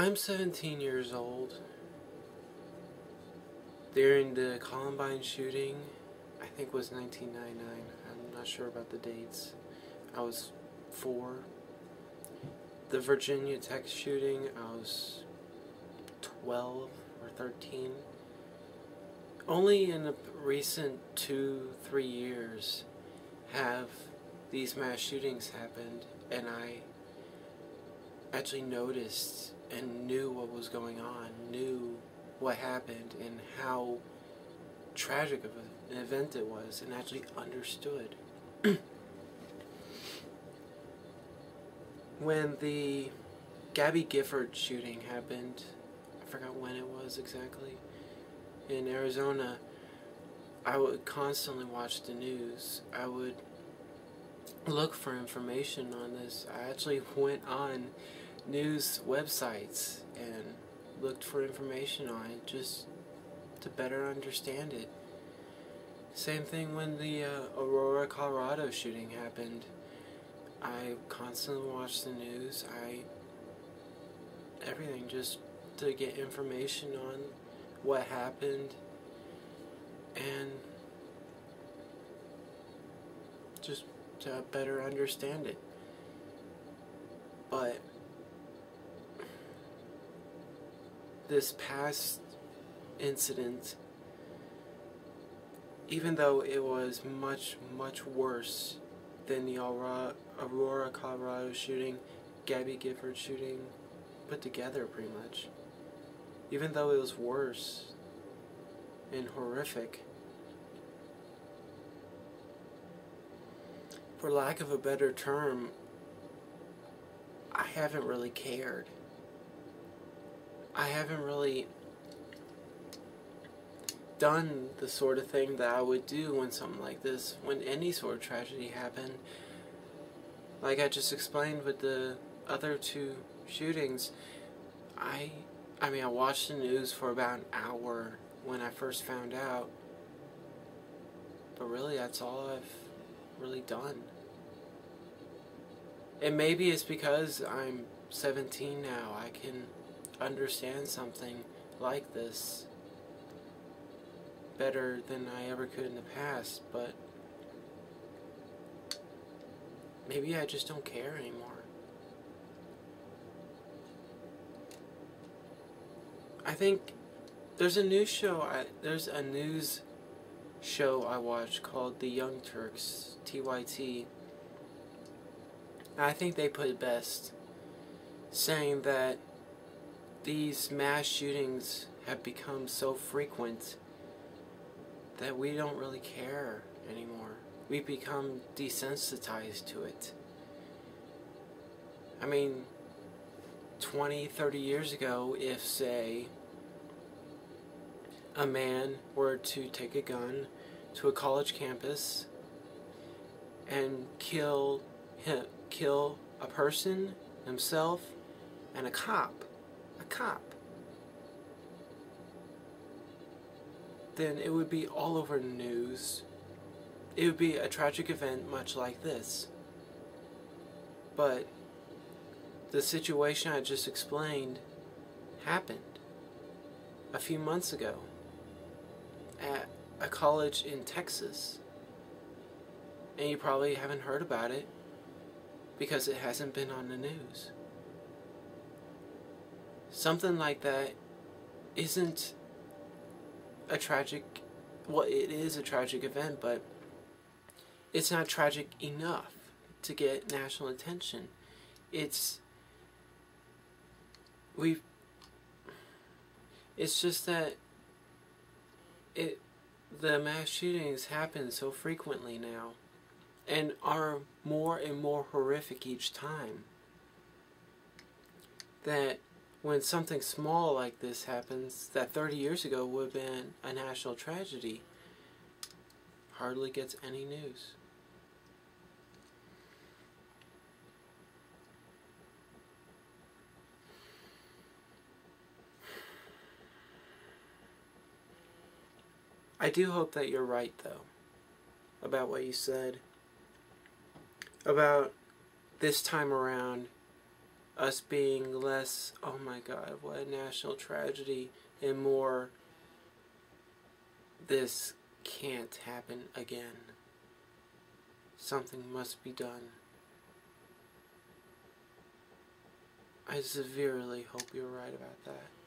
I'm 17 years old. During the Columbine shooting, I think it was 1999. I'm not sure about the dates. I was 4. The Virginia Tech shooting, I was 12 or 13. Only in the recent 2-3 years have these mass shootings happened, and I actually noticed and knew what was going on, knew what happened and how tragic of an event it was, and actually understood. When the Gabby Gifford shooting happened, I forgot when it was exactly, in Arizona, I would constantly watch the news. I would look for information on this. I actually went on news websites and looked for information on it just to better understand it. Same thing when the Aurora, Colorado shooting happened. I constantly watched the news. Everything just to get information on what happened and just to better understand it. But this past incident, even though it was much, much worse than the Aurora, Colorado shooting, Gabby Gifford shooting put together pretty much, even though it was worse and horrific, for lack of a better term, I haven't really cared. I haven't really done the sort of thing that I would do when something like this, when any sort of tragedy happened. Like I just explained with the other 2 shootings, I watched the news for about an hour when I first found out, but really that's all I've really done. And maybe it's because I'm 17 now, I can understand something like this better than I ever could in the past, but maybe I just don't care anymore. I think there's a news show I watch called The Young Turks, TYT. I think they put it best, saying that these mass shootings have become so frequent that we don't really care anymore. We've become desensitized to it. I mean, 20, 30 years ago, if, say, a man were to take a gun to a college campus and kill a person, himself, and a cop, then it would be all over the news. It would be a tragic event much like this. But the situation I just explained happened a few months ago at a college in Texas. And you probably haven't heard about it because it hasn't been on the news. Something like that isn't a tragic, well, it is a tragic event, but it's not tragic enough to get national attention. It's just that the mass shootings happen so frequently now and are more and more horrific each time that when something small like this happens that 30 years ago would have been a national tragedy, hardly gets any news. I do hope that you're right, though, about what you said. About this time around, us being less, oh my God, what a national tragedy, and more, this can't happen again. Something must be done. I severely hope you're right about that.